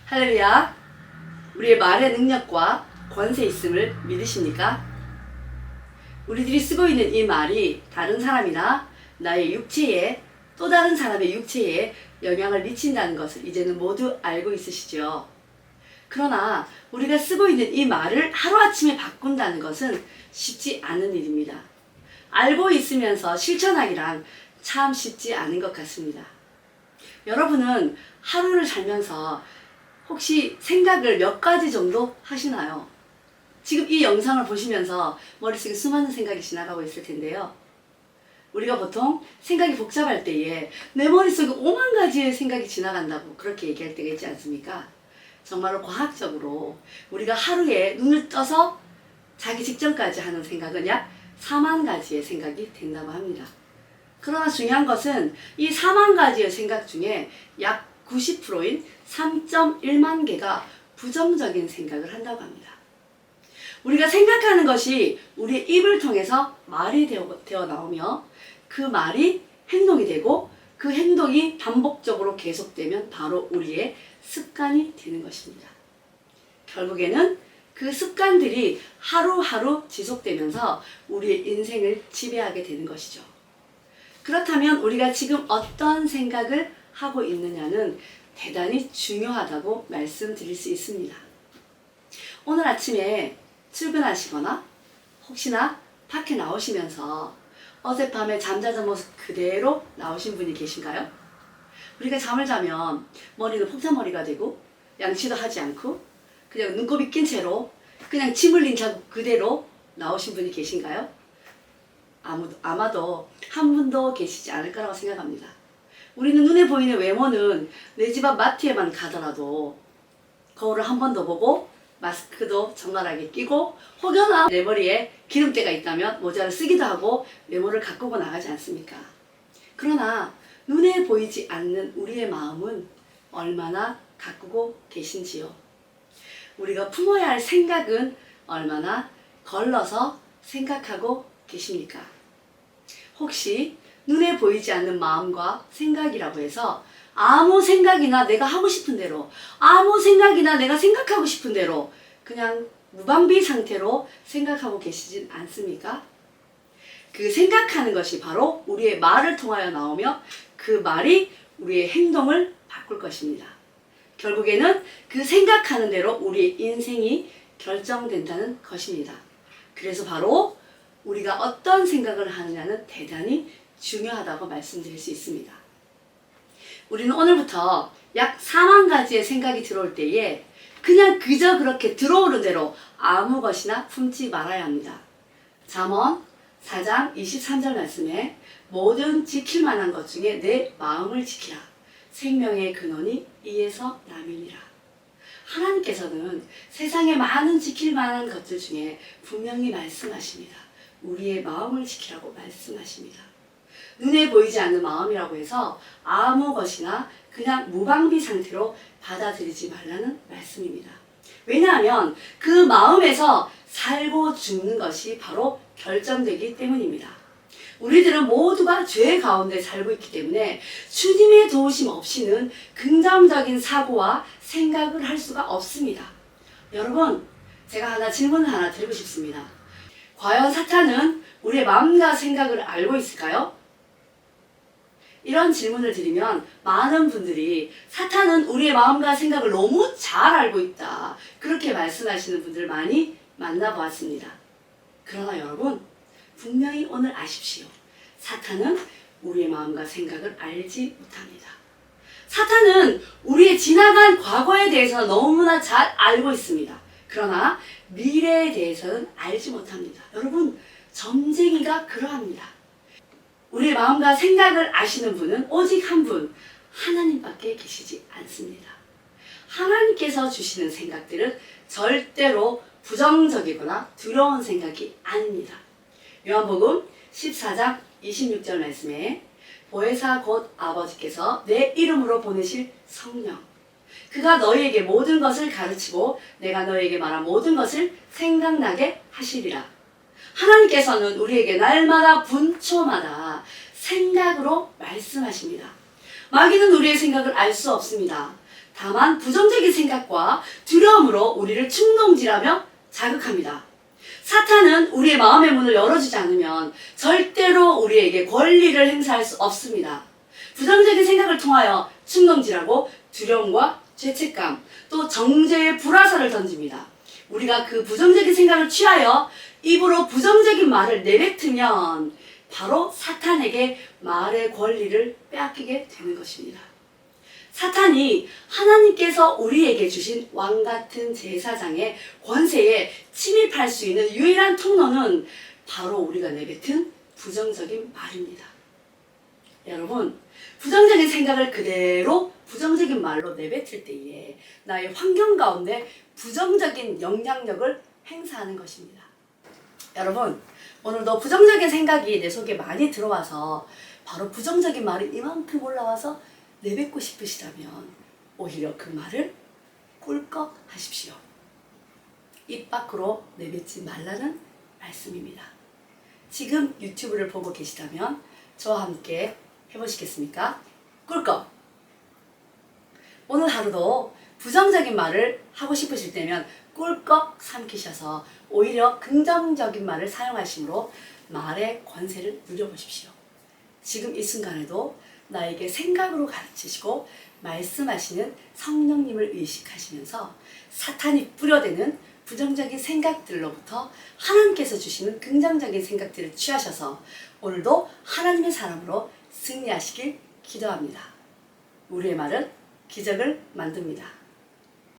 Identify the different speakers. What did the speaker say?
Speaker 1: 할렐루야. 우리의 말의 능력과 권세 있음을 믿으십니까? 우리들이 쓰고 있는 이 말이 다른 사람이나 나의 육체에 또 다른 사람의 육체에 영향을 미친다는 것을 이제는 모두 알고 있으시죠? 그러나 우리가 쓰고 있는 이 말을 하루아침에 바꾼다는 것은 쉽지 않은 일입니다. 알고 있으면서 실천하기란 참 쉽지 않은 것 같습니다. 여러분은 하루를 살면서 혹시 생각을 몇 가지 정도 하시나요? 지금 이 영상을 보시면서 머릿속에 수많은 생각이 지나가고 있을 텐데요. 우리가 보통 생각이 복잡할 때에 내 머릿속에 5만 가지의 생각이 지나간다고 그렇게 얘기할 때가 있지 않습니까? 정말로 과학적으로 우리가 하루에 눈을 떠서 자기 직전까지 하는 생각은 약 4만 가지의 생각이 된다고 합니다. 그러나 중요한 것은 이 4만 가지의 생각 중에 약 90%인 3.1만 개가 부정적인 생각을 한다고 합니다. 우리가 생각하는 것이 우리의 입을 통해서 말이 되어 나오며 그 말이 행동이 되고 그 행동이 반복적으로 계속되면 바로 우리의 습관이 되는 것입니다. 결국에는 그 습관들이 하루하루 지속되면서 우리의 인생을 지배하게 되는 것이죠. 그렇다면 우리가 지금 어떤 생각을 하고 있느냐는 대단히 중요하다고 말씀드릴 수 있습니다. 오늘 아침에 출근하시거나 혹시나 밖에 나오시면서 어젯밤에 잠자던 모습 그대로 나오신 분이 계신가요? 우리가 잠을 자면 머리는 폭탄머리가 되고 양치도 하지 않고 그냥 눈곱이 낀 채로 그냥 침 흘린 자국 그대로 나오신 분이 계신가요? 아마도 한 분도 계시지 않을 거라고 생각합니다. 우리는 눈에 보이는 외모는 내 집 앞 마트에만 가더라도 거울을 한 번 더 보고 마스크도 적나라하게 끼고 혹여나 내 머리에 기름때가 있다면 모자를 쓰기도 하고 외모를 가꾸고 나가지 않습니까? 그러나 눈에 보이지 않는 우리의 마음은 얼마나 가꾸고 계신지요? 우리가 품어야 할 생각은 얼마나 걸러서 생각하고 계십니까? 혹시 눈에 보이지 않는 마음과 생각이라고 해서 아무 생각이나 내가 하고 싶은 대로 아무 생각이나 내가 생각하고 싶은 대로 그냥 무방비 상태로 생각하고 계시진 않습니까? 그 생각하는 것이 바로 우리의 말을 통하여 나오며 그 말이 우리의 행동을 바꿀 것입니다. 결국에는 그 생각하는 대로 우리의 인생이 결정된다는 것입니다. 그래서 바로 우리가 어떤 생각을 하느냐는 대단히 중요하다고 말씀드릴 수 있습니다. 우리는 오늘부터 약 4만 가지의 생각이 들어올 때에 그냥 그저 그렇게 들어오는 대로 아무 것이나 품지 말아야 합니다. 잠언 4장 23절 말씀에 모든 지킬 만한 것 중에 내 마음을 지키라. 생명의 근원이 이에서 남이니라. 하나님께서는 세상에 많은 지킬 만한 것들 중에 분명히 말씀하십니다. 우리의 마음을 지키라고 말씀하십니다. 눈에 보이지 않는 마음이라고 해서 아무 것이나 그냥 무방비 상태로 받아들이지 말라는 말씀입니다. 왜냐하면 그 마음에서 살고 죽는 것이 바로 결정되기 때문입니다. 우리들은 모두가 죄 가운데 살고 있기 때문에 주님의 도우심 없이는 긍정적인 사고와 생각을 할 수가 없습니다. 여러분, 제가 질문을 하나 드리고 싶습니다. 과연 사탄은 우리의 마음과 생각을 알고 있을까요? 이런 질문을 드리면 많은 분들이 사탄은 우리의 마음과 생각을 너무 잘 알고 있다. 그렇게 말씀하시는 분들을 많이 만나보았습니다. 그러나 여러분, 분명히 오늘 아십시오. 사탄은 우리의 마음과 생각을 알지 못합니다. 사탄은 우리의 지나간 과거에 대해서 너무나 잘 알고 있습니다. 그러나 미래에 대해서는 알지 못합니다. 여러분, 점쟁이가 그러합니다. 우리의 마음과 생각을 아시는 분은 오직 한 분, 하나님밖에 계시지 않습니다. 하나님께서 주시는 생각들은 절대로 부정적이거나 두려운 생각이 아닙니다. 요한복음 14장 26절 말씀에 보혜사 곧 아버지께서 내 이름으로 보내실 성령 그가 너희에게 모든 것을 가르치고 내가 너희에게 말한 모든 것을 생각나게 하시리라. 하나님께서는 우리에게 날마다 분초마다 생각으로 말씀하십니다. 마귀는 우리의 생각을 알 수 없습니다. 다만 부정적인 생각과 두려움으로 우리를 충동질하며 자극합니다. 사탄은 우리의 마음의 문을 열어주지 않으면 절대로 우리에게 권리를 행사할 수 없습니다. 부정적인 생각을 통하여 충동질하고 두려움과 죄책감, 또 정죄의 불화살을 던집니다. 우리가 그 부정적인 생각을 취하여 입으로 부정적인 말을 내뱉으면 바로 사탄에게 말의 권리를 빼앗기게 되는 것입니다. 사탄이 하나님께서 우리에게 주신 왕같은 제사장의 권세에 침입할 수 있는 유일한 통로는 바로 우리가 내뱉은 부정적인 말입니다. 여러분, 부정적인 생각을 그대로 부정적인 말로 내뱉을 때에 나의 환경 가운데 부정적인 영향력을 행사하는 것입니다. 여러분, 오늘도 부정적인 생각이 내 속에 많이 들어와서 바로 부정적인 말이 이만큼 올라와서 내뱉고 싶으시다면 오히려 그 말을 꿀꺽 하십시오. 입 밖으로 내뱉지 말라는 말씀입니다. 지금 유튜브를 보고 계시다면 저와 함께 해보시겠습니까? 꿀꺽! 오늘 하루도 부정적인 말을 하고 싶으실 때면 꿀꺽 삼키셔서 오히려 긍정적인 말을 사용하심으로 말의 권세를 누려보십시오. 지금 이 순간에도 나에게 생각으로 가르치시고 말씀하시는 성령님을 의식하시면서 사탄이 뿌려대는 부정적인 생각들로부터 하나님께서 주시는 긍정적인 생각들을 취하셔서 오늘도 하나님의 사람으로 승리하시길 기도합니다. 우리의 말은 기적을 만듭니다.